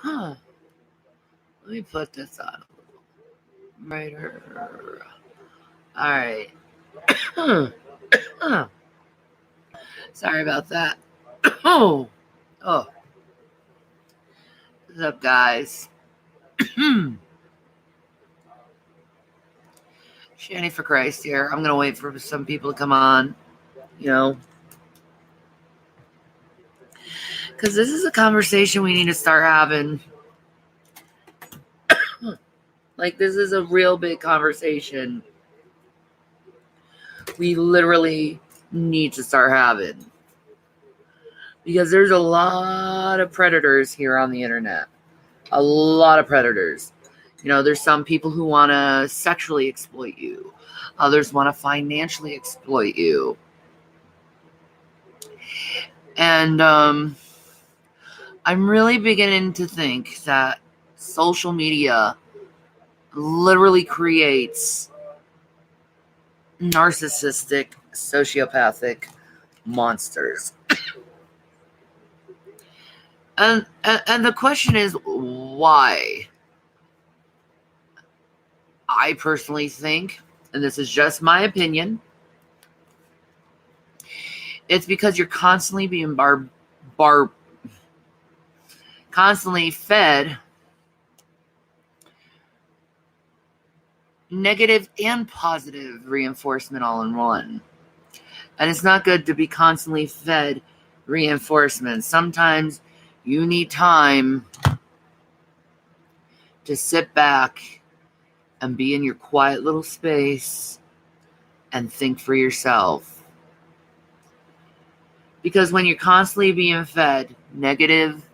Let me put this on a little brighter. All right. Sorry about that. Oh. What's up, guys? Shanny for Christ here. I'm going to wait for some people to come on, because this is a conversation we need to start having. Like, this is a real big conversation we literally need to start having. Because there's a lot of predators here on the internet. A lot of predators. There's some people who want to sexually exploit you. Others want to financially exploit you. And I'm really beginning to think that social media literally creates narcissistic, sociopathic monsters. And the question is, why? I personally think, and this is just my opinion, it's because you're constantly being constantly fed negative and positive reinforcement all in one. And it's not good to be constantly fed reinforcement. Sometimes you need time to sit back and be in your quiet little space and think for yourself. Because when you're constantly being fed negative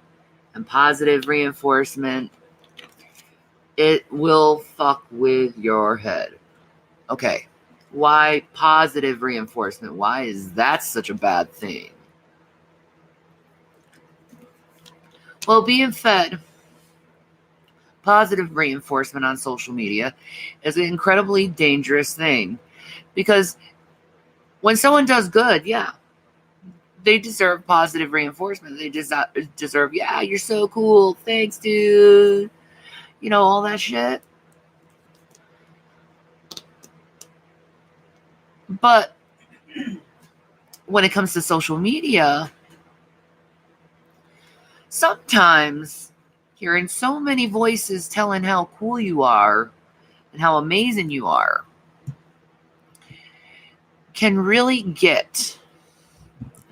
and positive reinforcement, it will fuck with your head. Okay, why positive reinforcement? Why is that such a bad thing? Well, being fed positive reinforcement on social media is an incredibly dangerous thing. Because when someone does good, yeah, they deserve positive reinforcement. They deserve, yeah, you're so cool. Thanks, dude. All that shit. But when it comes to social media, sometimes hearing so many voices telling how cool you are and how amazing you are can really get.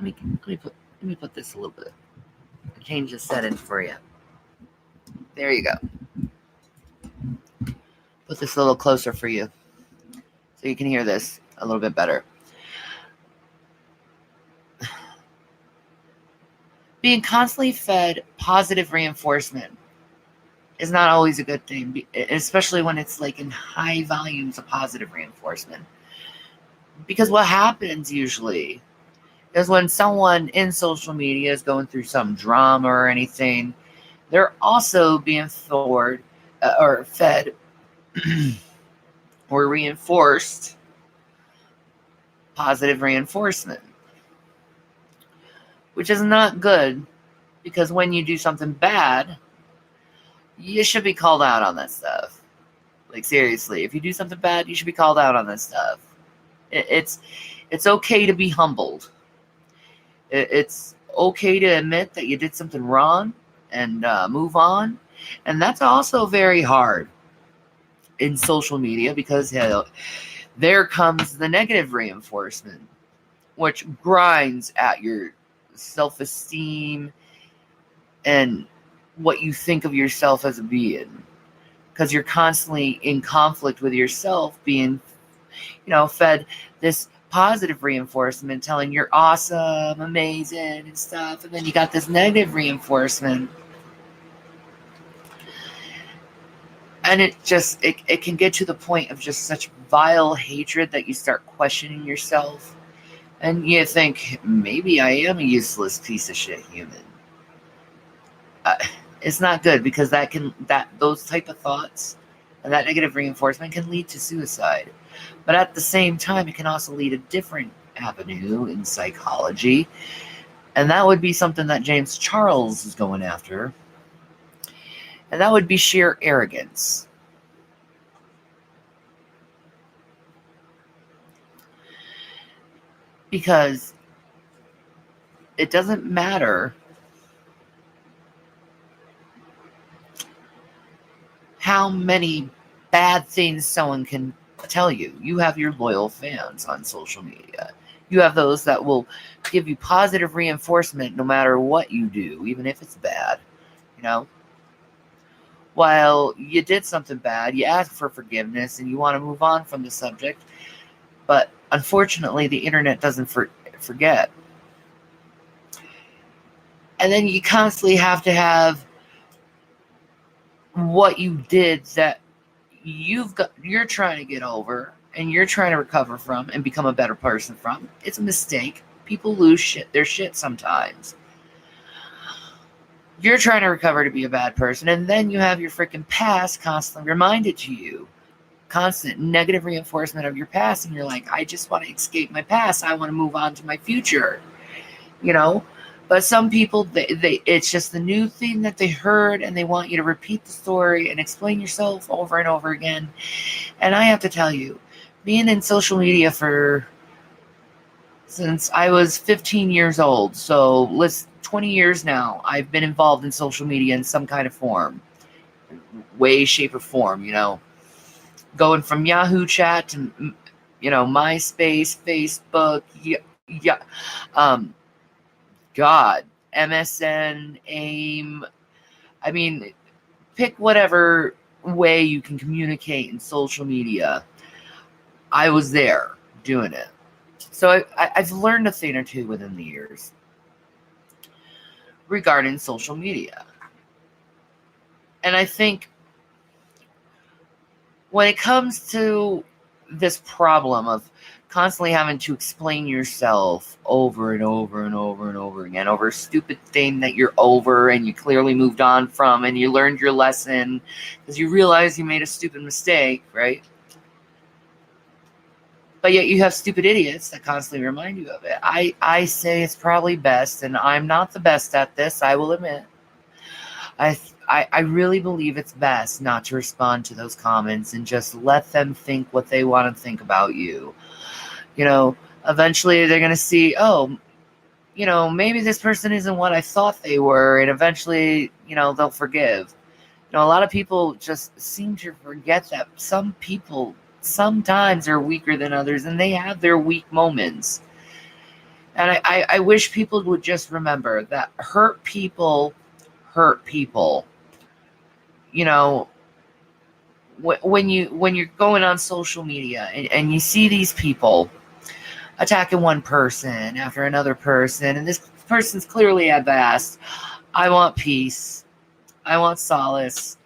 Let me put this a little bit. Change the setting for you. There you go. Put this a little closer for you so you can hear this a little bit better. Being constantly fed positive reinforcement is not always a good thing, especially when it's like in high volumes of positive reinforcement. Because what happens usually is when someone in social media is going through some drama or anything, they're also being fed or reinforced positive reinforcement, which is not good, because when you do something bad, you should be called out on that stuff. Like, seriously, if you do something bad, you should be called out on that stuff. It's okay to be humbled. It's okay to admit that you did something wrong and move on. And that's also very hard in social media, because there comes the negative reinforcement, which grinds at your self-esteem and what you think of yourself as a being. Because you're constantly in conflict with yourself, being, fed this positive reinforcement telling you're awesome, amazing, and stuff. And then you got this negative reinforcement. And it can get to the point of just such vile hatred that you start questioning yourself. And you think, maybe I am a useless piece of shit human. It's not good, because those type of thoughts and that negative reinforcement can lead to suicide. But at the same time, it can also lead a different avenue in psychology. And that would be something that James Charles is going after. And that would be sheer arrogance. Because it doesn't matter how many bad things someone can tell you. You have your loyal fans on social media. You have those that will give you positive reinforcement no matter what you do, even if it's bad. You know? While you did something bad, you ask for forgiveness and you want to move on from the subject. But unfortunately, the internet doesn't forget. And then you constantly have to have what you did that you're trying to get over and you're trying to recover from and become a better person from. It's a mistake. People lose their shit sometimes. You're trying to recover to be a bad person, and then you have your freaking past constantly reminded to you. Constant negative reinforcement of your past, and you're like, I just want to escape my past. I want to move on to my future. You know? But some people, they it's just the new thing that they heard, and they want you to repeat the story and explain yourself over and over again. And I have to tell you, being in social media since I was 15 years old, so 20 years now, I've been involved in social media in some kind of form, way, shape, or form, you know. Going from Yahoo chat to, you know, MySpace, Facebook, God, MSN, AIM. I mean, pick whatever way you can communicate in social media. I was there doing it. So I've learned a thing or two within the years regarding social media. And I think when it comes to this problem of constantly having to explain yourself over and over and over and over again over a stupid thing that you're over and you clearly moved on from and you learned your lesson because you realize you made a stupid mistake, right? But yet you have stupid idiots that constantly remind you of it. I say it's probably best, and I'm not the best at this, I will admit. I really believe it's best not to respond to those comments and just let them think what they want to think about you. You know, eventually they're going to see, oh, you know, maybe this person isn't what I thought they were, and eventually, you know, they'll forgive. You know, a lot of people just seem to forget that some people sometimes are weaker than others, and they have their weak moments. And I wish people would just remember that hurt people hurt people. You know, when you're going on social media and you see these people attacking one person after another person, and this person's clearly have asked, I want peace, I want solace,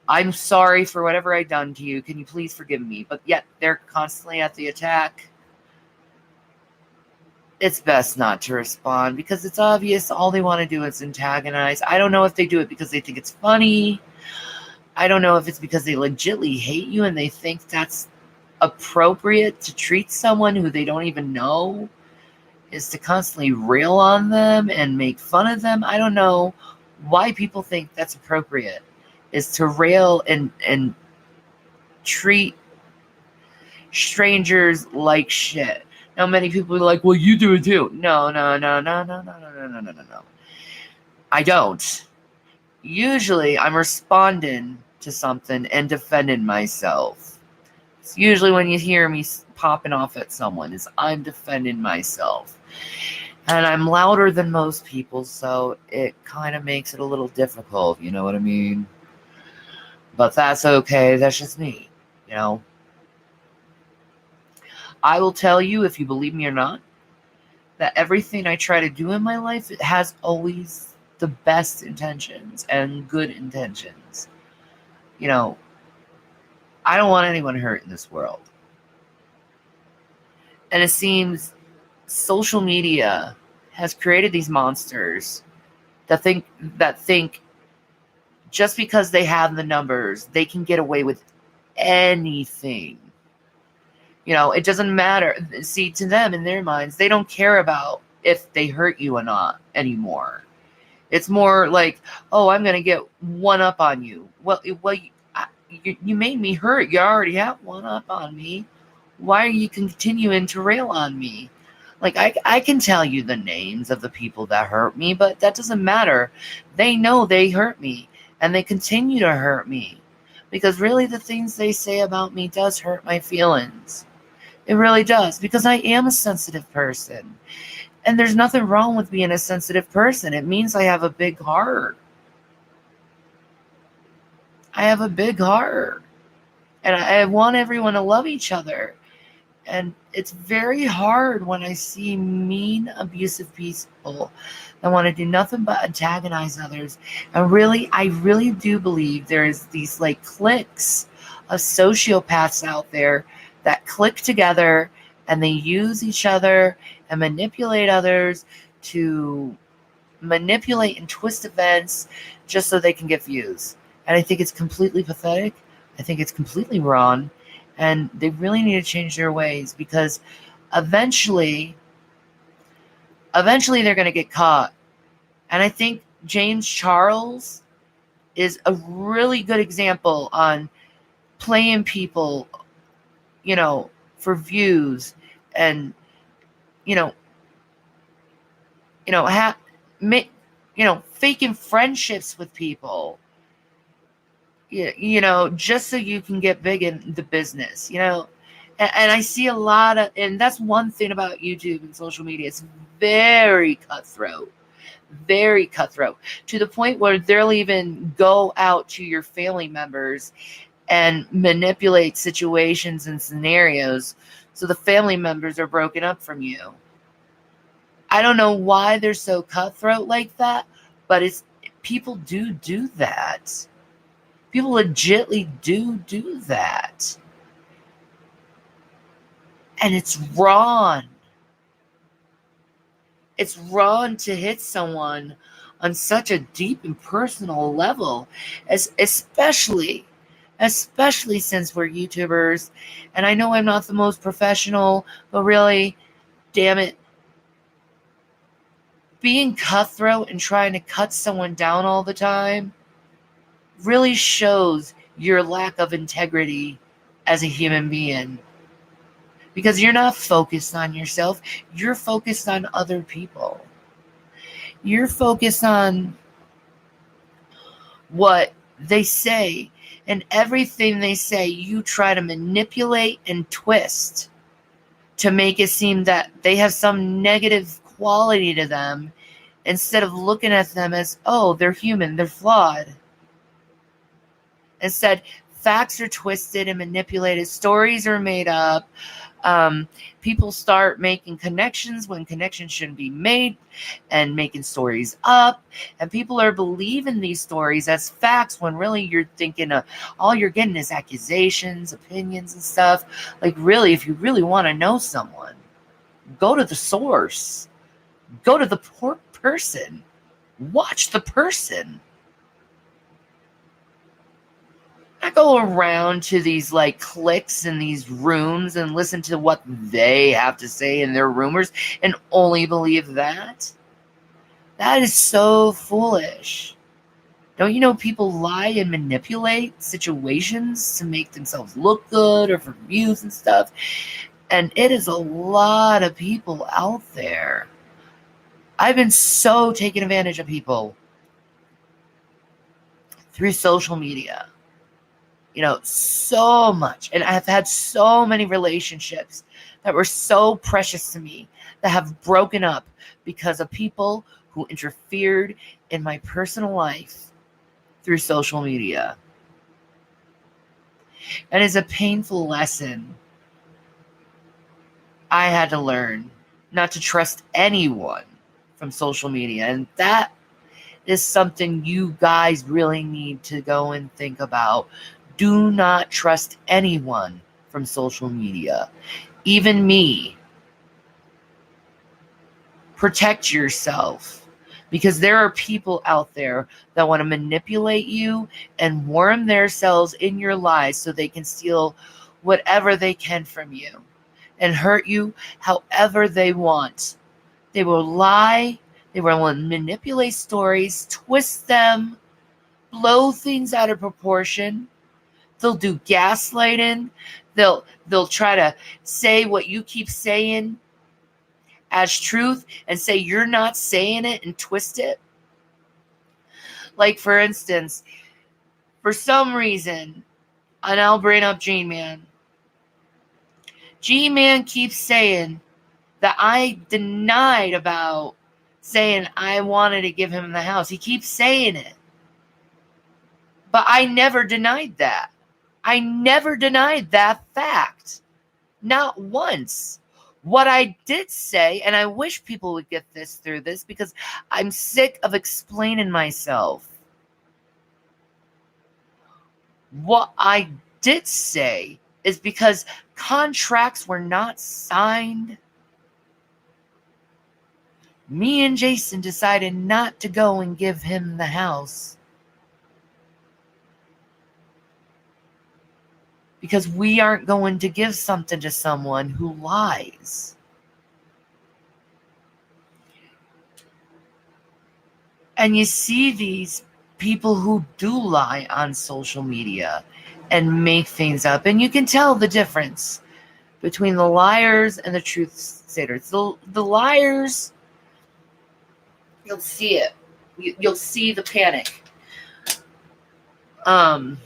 I'm sorry for whatever I've done to you, can you please forgive me? But yet they're constantly at the attack. It's best not to respond because it's obvious all they want to do is antagonize. I don't know if they do it because they think it's funny. I don't know if it's because they legitimately hate you and they think that's appropriate to treat someone who they don't even know, is to constantly rail on them and make fun of them. I don't know why people think that's appropriate, is to rail and treat strangers like shit. Now, many people are like, well, you do it too. No. I don't. Usually, I'm responding to something and defending myself. It's usually when you hear me popping off at someone, is I'm defending myself. And I'm louder than most people, so it kind of makes it a little difficult, you know what I mean? But that's okay, that's just me, you know? I will tell you, if you believe me or not, that everything I try to do in my life, it has always the best intentions and good intentions. You know, I don't want anyone hurt in this world. And it seems social media has created these monsters that think just because they have the numbers, they can get away with anything. You know, it doesn't matter. See, to them, in their minds, they don't care about if they hurt you or not anymore. It's more like, oh, I'm going to get one up on you. Well, you made me hurt. You already have one up on me. Why are you continuing to rail on me? Like, I can tell you the names of the people that hurt me, but that doesn't matter. They know they hurt me, and they continue to hurt me. Because really, the things they say about me does hurt my feelings. It really does, because I am a sensitive person. And there's nothing wrong with being a sensitive person. It means I have a big heart. I have a big heart. And I want everyone to love each other. And it's very hard when I see mean, abusive people that want to do nothing but antagonize others. And really, I really do believe there's these like cliques of sociopaths out there that click together and they use each other and manipulate others to manipulate and twist events just so they can get views. And I think it's completely pathetic. I think it's completely wrong. And they really need to change their ways, because eventually they're going to get caught. And I think James Charles is a really good example on playing people, for views, and faking friendships with people, just so you can get big in the business, and I see a lot of, and that's one thing about YouTube and social media. It's very cutthroat to the point where they'll even go out to your family members and manipulate situations and scenarios so the family members are broken up from you. I don't know why they're so cutthroat like that, but people do that. People legitimately do that. And it's wrong. It's wrong to hit someone on such a deep and personal level, especially since we're YouTubers. And I know I'm not the most professional, but really, damn it, being cutthroat and trying to cut someone down all the time really shows your lack of integrity as a human being. Because you're not focused on yourself. You're focused on other people. You're focused on what they say. And everything they say, you try to manipulate and twist to make it seem that they have some negative quality to them, instead of looking at them as, oh, they're human, they're flawed. Instead, facts are twisted and manipulated. Stories are made up. People start making connections when connections shouldn't be made, and making stories up. And people are believing these stories as facts when really you're thinking all you're getting is accusations, opinions, and stuff. Like, really, if you really want to know someone, go to the source. Go to the person. Watch the person. I go around to these like cliques in these rooms and listen to what they have to say in their rumors and only believe that. That is so foolish. Don't you know people lie and manipulate situations to make themselves look good or for views and stuff? And it is a lot of people out there. I've been so taken advantage of people through social media. So much. And I've had so many relationships that were so precious to me that have broken up because of people who interfered in my personal life through social media. And it's a painful lesson I had to learn not to trust anyone from social media. And that is something you guys really need to go and think about. Do not trust anyone from social media, even me. Protect yourself, because there are people out there that want to manipulate you and worm themselves in your lies so they can steal whatever they can from you and hurt you however they want. They will lie They will manipulate stories, twist them, blow things out of proportion. They'll do gaslighting. They'll try to say what you keep saying as truth and say you're not saying it and twist it. Like, for instance, for some reason, and I'll bring up G-Man. G-Man keeps saying that I denied about saying I wanted to give him the house. He keeps saying it. But I never denied that. I never denied that fact. Not once. What I did say, and I wish people would get this through this because I'm sick of explaining myself. What I did say is because contracts were not signed, me and Jason decided not to go and give him the house. Because we aren't going to give something to someone who lies. And you see these people who do lie on social media and make things up. And you can tell the difference between the liars and the truth sayers. The liars, you'll see it. You'll see the panic. I'm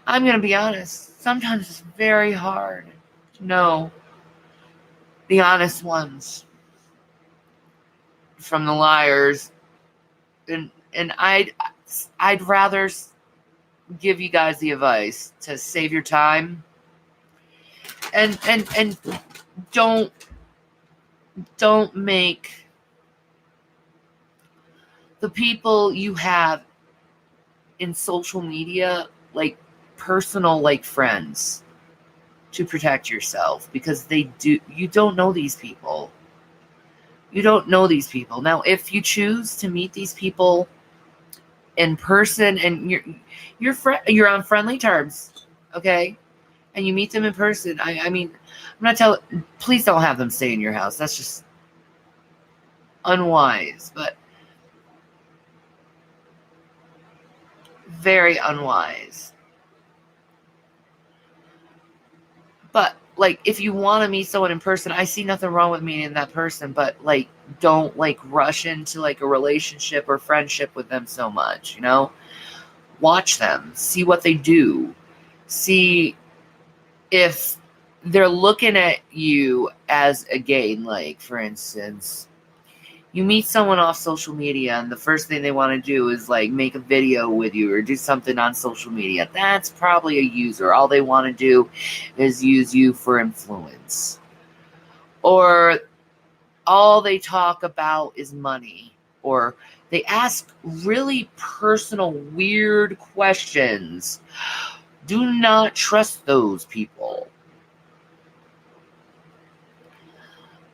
going to be honest. Sometimes it's very hard to know the honest ones from the liars. And I'd rather give you guys the advice to save your time and don't make the people you have in social media like personal, like friends, to protect yourself, because you don't know these people. You don't know these people. Now, if you choose to meet these people in person and you're on friendly terms, okay, and you meet them in person, I mean, I'm not telling, please don't have them stay in your house. That's just unwise, but very unwise. But, like, if you want to meet someone in person, I see nothing wrong with meeting that person, but, like, don't, like, rush into, like, a relationship or friendship with them so much, you know? Watch them. See what they do. See if they're looking at you as a game. Like, for instance, you meet someone off social media and the first thing they want to do is like make a video with you or do something on social media. That's probably a user. All they want to do is use you for influence. Or all they talk about is money. Or they ask really personal, weird questions. Do not trust those people.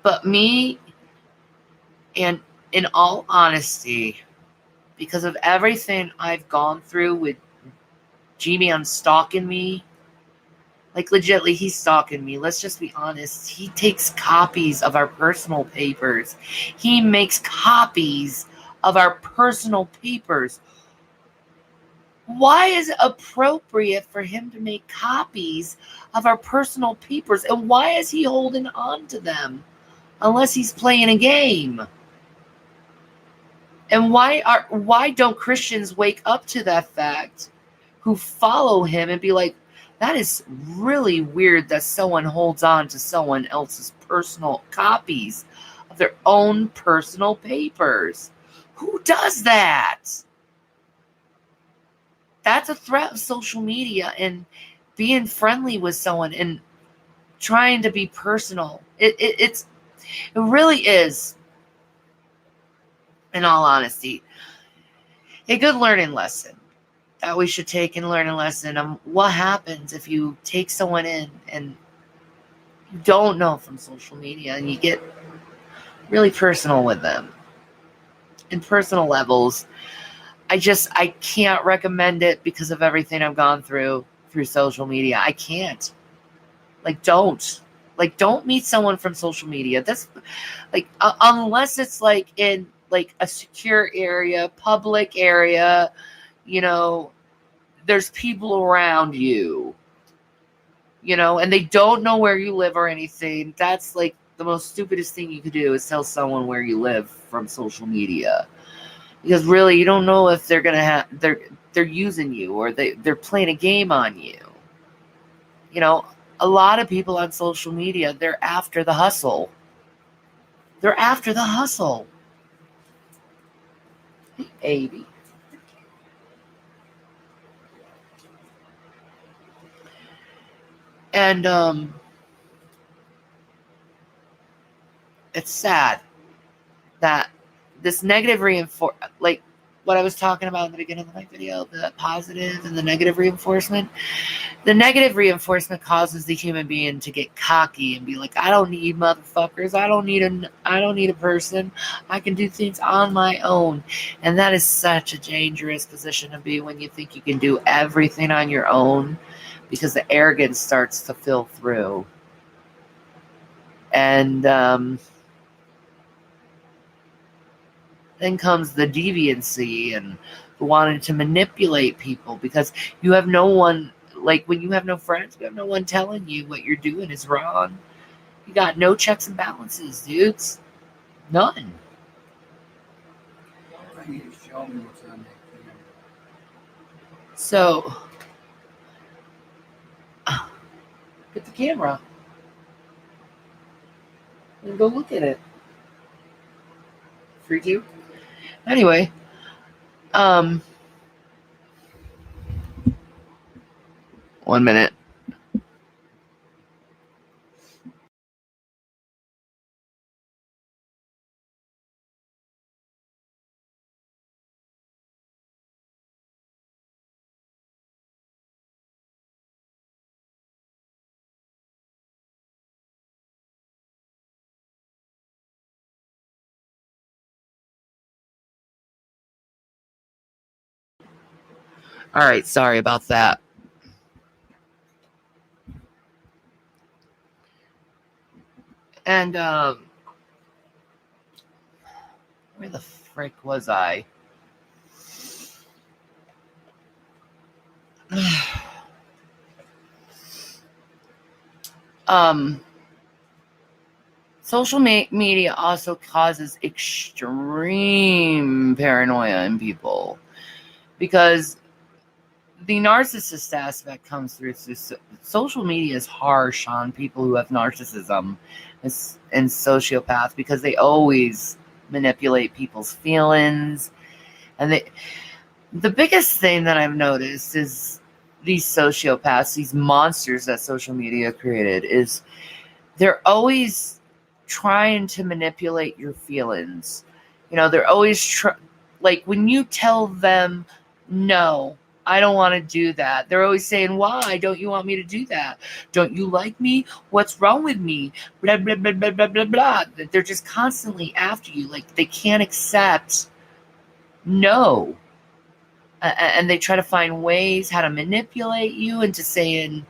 But me, and in all honesty, because of everything I've gone through with G-Man stalking me, like legitimately, he's stalking me. Let's just be honest. He takes copies of our personal papers. He makes copies of our personal papers. Why is it appropriate for him to make copies of our personal papers? And why is he holding on to them unless he's playing a game? And why don't Christians wake up to that fact who follow him and be like, that is really weird that someone holds on to someone else's personal copies of their own personal papers? Who does that? That's a threat of social media and being friendly with someone and trying to be personal. It really is, in all honesty, a good learning lesson that we should take and learn a lesson on what happens if you take someone in and you don't know from social media and you get really personal with them in personal levels. I can't recommend it because of everything I've gone through social media. I can't. Like, don't. Like, don't meet someone from social media. That's like, unless it's like in like a secure area, public area, you know, there's people around you, you know, and they don't know where you live or anything. That's like the most stupidest thing you could do, is tell someone where you live from social media. Because really, you don't know if they're gonna have they're using you, or they're playing a game on you. You know, a lot of people on social media, they're after the hustle. They're after the hustle. Hey, baby. And it's sad that this negative like what I was talking about in the beginning of my video, the positive and the negative reinforcement. The negative reinforcement causes the human being to get cocky and be like, I don't need motherfuckers. I don't need a person. I can do things on my own. And that is such a dangerous position to be, when you think you can do everything on your own, because the arrogance starts to fill through. And then comes the deviancy and wanting to manipulate people, because you have no one, like when you have no friends, you have no one telling you what you're doing is wrong. You got no checks and balances, dudes. None. So, get the camera and go look at it. Freak you? Anyway, 1 minute. All right, sorry about that. And where the frick was I? Social media also causes extreme paranoia in people, because the narcissist aspect comes through. Social media is harsh on people who have narcissism and sociopaths, because they always manipulate people's feelings. And the biggest thing that I've noticed is these sociopaths, these monsters that social media created, is they're always trying to manipulate your feelings. You know, they're always like, when you tell them, no, I don't want to do that, they're always saying, why don't you want me to do that? Don't you like me? What's wrong with me? Blah, blah, blah, blah, blah, blah, blah. They're just constantly after you. Like, they can't accept no. And they try to find ways how to manipulate you into saying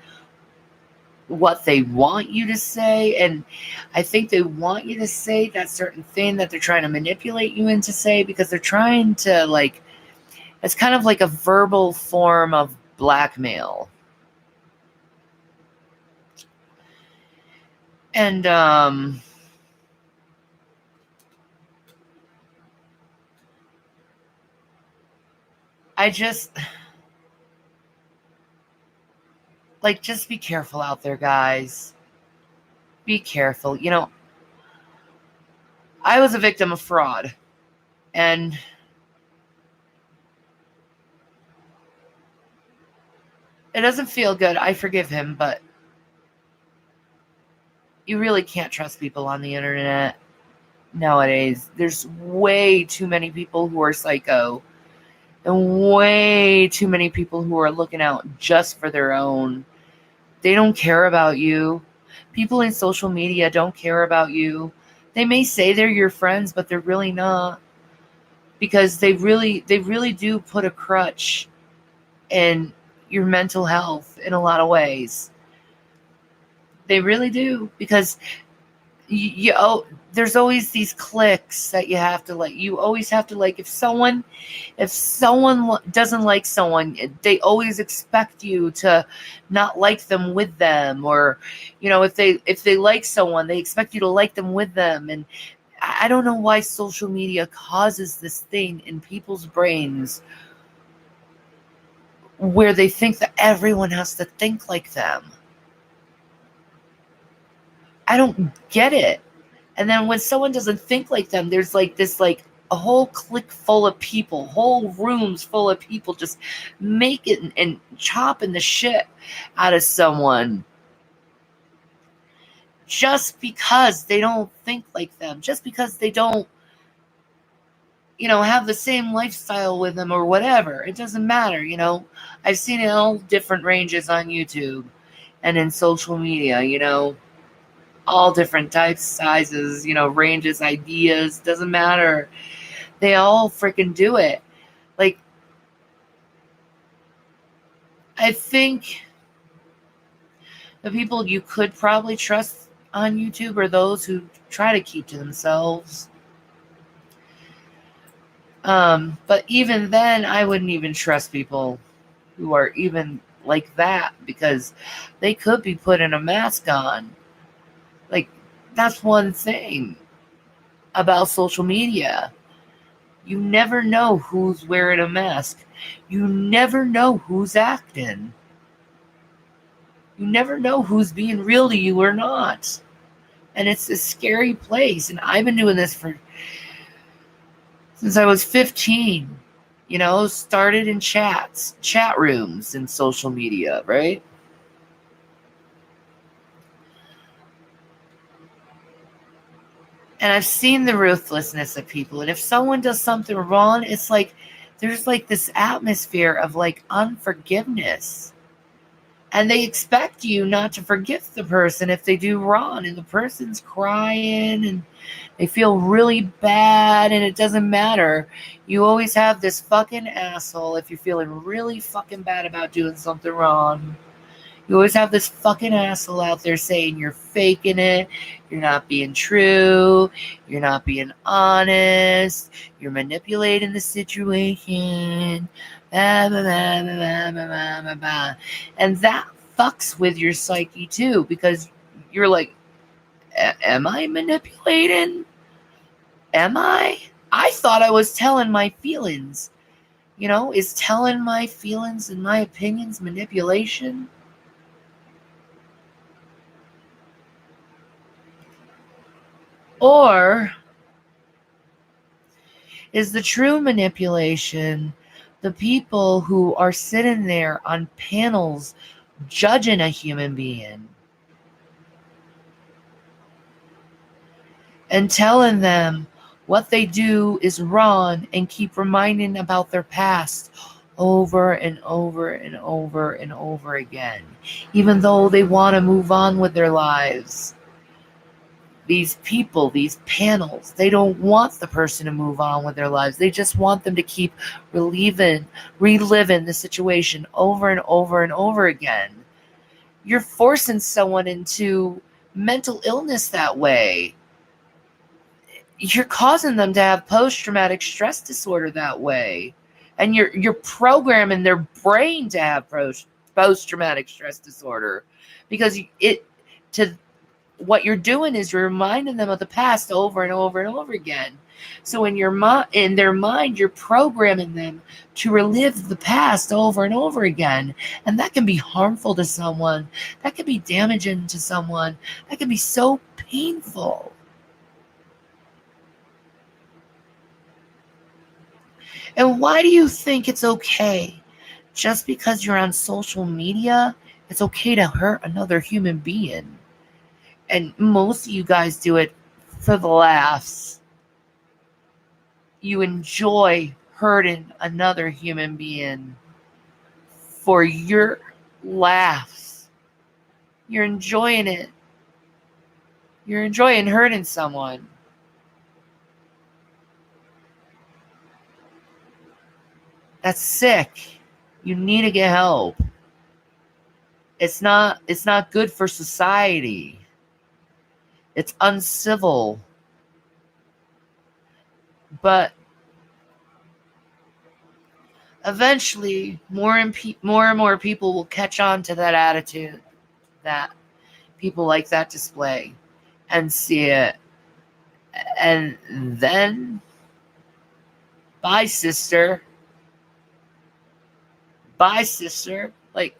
what they want you to say. And I think they want you to say that certain thing that they're trying to manipulate you into say, because they're trying to, like, it's kind of like a verbal form of blackmail. And I just, like, just be careful out there, guys. Be careful. You know, I was a victim of fraud, and it doesn't feel good. I forgive him, but you really can't trust people on the internet nowadays. There's way too many people who are psycho, and way too many people who are looking out just for their own. They don't care about you. People in social media don't care about you. They may say they're your friends, but they're really not, because they really do put a crutch in your mental health in a lot of ways. They really do, because there's always these clicks that you have to like. You always have to like. If someone doesn't like someone, they always expect you to not like them with them, or if they like someone, they expect you to like them with them. And I don't know why social media causes this thing in people's brains where they think that everyone has to think like them. I don't get it. And then when someone doesn't think like them, there's like this like a whole clique full of people, whole rooms full of people just making and chopping the shit out of someone just because they don't think like them, just because they don't have the same lifestyle with them or whatever. It doesn't matter. I've seen it in all different ranges on YouTube and in social media, all different types, sizes, ranges, ideas, doesn't matter. They all freaking do it. Like, I think the people you could probably trust on YouTube are those who try to keep to themselves. But even then, I wouldn't even trust people who are even like that, because they could be putting a mask on. Like, that's one thing about social media. You never know who's wearing a mask. You never know who's acting. You never know who's being real to you or not. And it's a scary place. And I've been doing this since I was 15. Started in chat rooms in social media, right? And I've seen the ruthlessness of people. And if someone does something wrong, it's like there's like this atmosphere of like unforgiveness. And they expect you not to forgive the person if they do wrong. And the person's crying and they feel really bad, and it doesn't matter. You always have this fucking asshole if you're feeling really fucking bad about doing something wrong. You always have this fucking asshole out there saying you're faking it, you're not being true, you're not being honest, you're manipulating the situation, blah, blah, blah, blah, blah, blah, blah. And that fucks with your psyche too, because you're like, am I manipulating? Am I? I thought I was telling my feelings. Is telling my feelings and my opinions manipulation? Or is the true manipulation the people who are sitting there on panels judging a human being and telling them what they do is wrong and keep reminding about their past over and over and over and over again, even though they want to move on with their lives? These people, these panels, they don't want the person to move on with their lives. They just want them to keep reliving the situation over and over and over again. You're forcing someone into mental illness that way. You're causing them to have post-traumatic stress disorder that way. And you're programming their brain to have post-traumatic stress disorder, because what you're doing is you're reminding them of the past over and over and over again. So in their mind, you're programming them to relive the past over and over again. And that can be harmful to someone. That can be damaging to someone. That can be so painful. And why do you think it's okay? Just because you're on social media, it's okay to hurt another human being. And most of you guys do it for the laughs. You enjoy hurting another human being for your laughs. You're enjoying it. You're enjoying hurting someone. That's sick. You need to get help. It's not good for society. It's uncivil. But eventually, more and more people will catch on to that attitude that people like that display and see it. And then, bye, sister. Bye, sister. Like,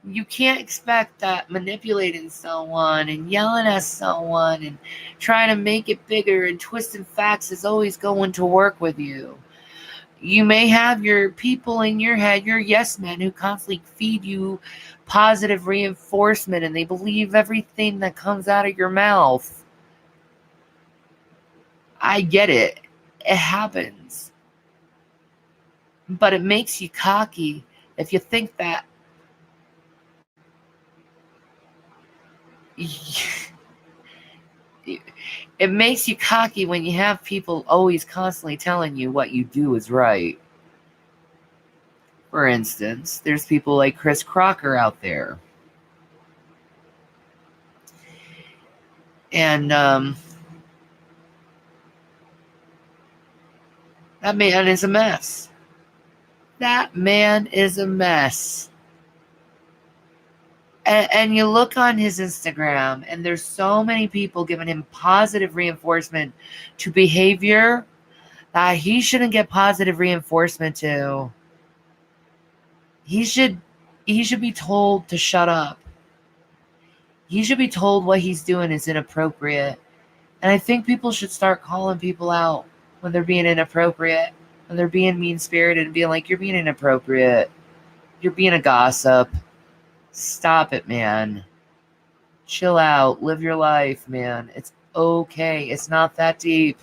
you can't expect that manipulating someone and yelling at someone and trying to make it bigger and twisting facts is always going to work with you. You may have your people in your head, your yes men, who constantly feed you positive reinforcement and they believe everything that comes out of your mouth. I get it. It happens. But it makes you cocky if you think that it makes you cocky when you have people always constantly telling you what you do is right. For instance, there's people like Chris Crocker out there. And that man is a mess. That man is a mess. And you look on his Instagram, and there's so many people giving him positive reinforcement to behavior that he shouldn't get positive reinforcement to. He should be told to shut up. He should be told what he's doing is inappropriate. And I think people should start calling people out when they're being inappropriate, when they're being mean-spirited, and being like, you're being inappropriate. You're being a gossip. Stop it, man. Chill out. Live your life, man. It's okay. It's not that deep.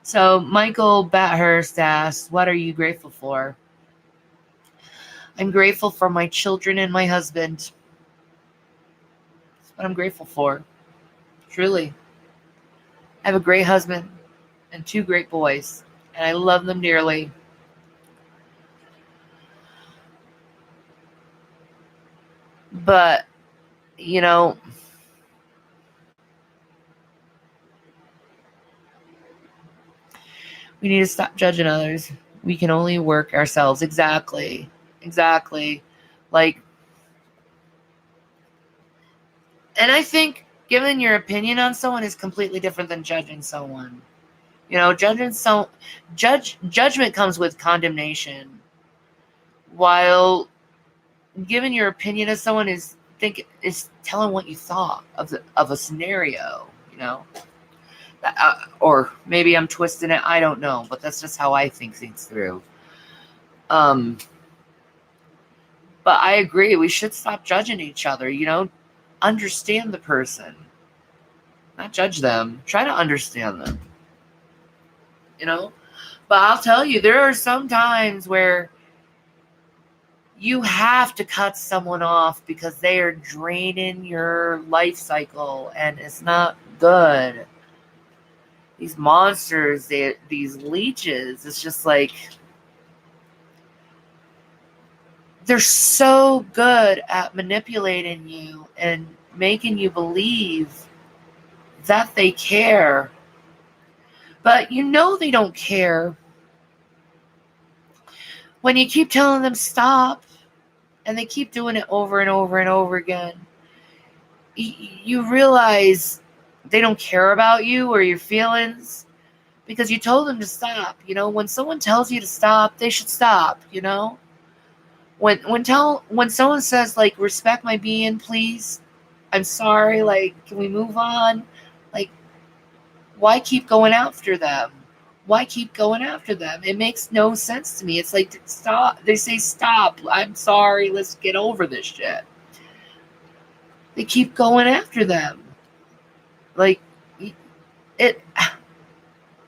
So Michael Bathurst asks, what are you grateful for? I'm grateful for my children and my husband. That's what I'm grateful for. Truly. I have a great husband and 2 great boys, and I love them dearly. But, you know, we need to stop judging others. We can only work ourselves. Exactly. Like, and I think giving your opinion on someone is completely different than judging someone. You know, judgment comes with condemnation, while giving your opinion of someone is telling what you thought of a scenario. You know, or maybe I'm twisting it. I don't know, but that's just how I think things through. But I agree. We should stop judging each other. You know, understand the person, not judge them. Try to understand them. You know, but I'll tell you, there are some times where you have to cut someone off because they are draining your life cycle, and it's not good. These monsters, these leeches, it's just like, they're so good at manipulating you and making you believe that they care. But you know they don't care when you keep telling them stop, and they keep doing it over and over and over again. You realize they don't care about you or your feelings because you told them to stop. You know, when someone tells you to stop, they should stop. You know, when someone says, like, respect my being, please, I'm sorry, like, can we move on? Like, why keep going after them? It makes no sense to me. It's like, stop. They say stop. I'm sorry. Let's get over this shit. They keep going after them. Like, it.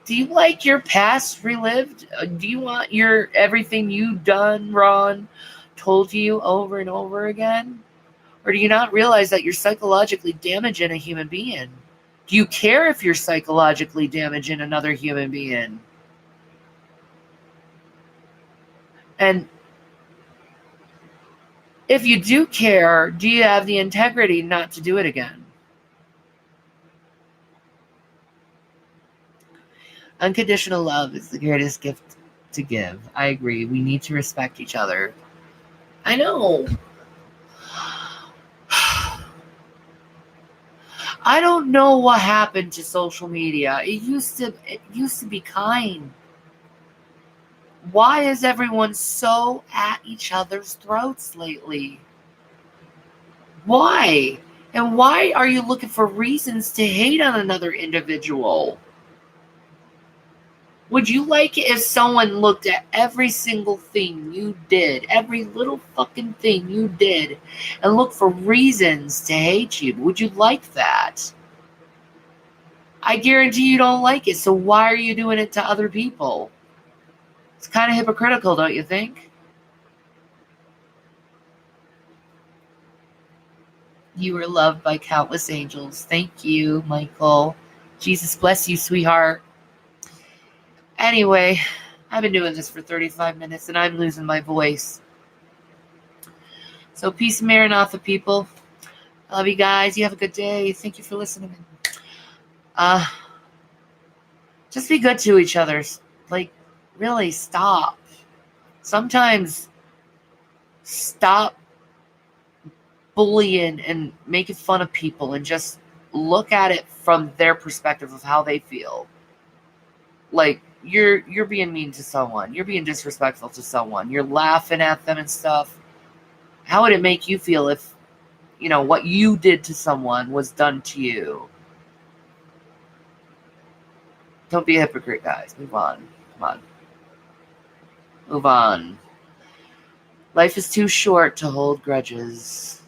Do you like your past relived? Do you want your everything you've done wrong told to you over and over again? Or do you not realize that you're psychologically damaging a human being? Do you care if you're psychologically damaging another human being? And If you do care, do you have the integrity not to do it again? Unconditional love is the greatest gift to give. I agree. We need to respect each other. I know. I don't know what happened to social media. It used to be kind. Why is everyone so at each other's throats lately? Why? And why are you looking for reasons to hate on another individual? Would you like it if someone looked at every single thing you did, every little fucking thing you did, and looked for reasons to hate you? Would you like that? I guarantee you don't like it, so why are you doing it to other people? It's kind of hypocritical, don't you think? You were loved by countless angels. Thank you, Michael. Jesus bless you, sweetheart. Anyway, I've been doing this for 35 minutes and I'm losing my voice. So peace and Maranatha, people. I love you guys. You have a good day. Thank you for listening. Just be good to each other. Like, really, stop. Sometimes stop bullying and making fun of people and just look at it from their perspective of how they feel. Like, you're being mean to someone. You're being disrespectful to someone. You're laughing at them and stuff. How would it make you feel if, what you did to someone was done to you? Don't be a hypocrite, guys. Move on. Come on. Move on. Life is too short to hold grudges.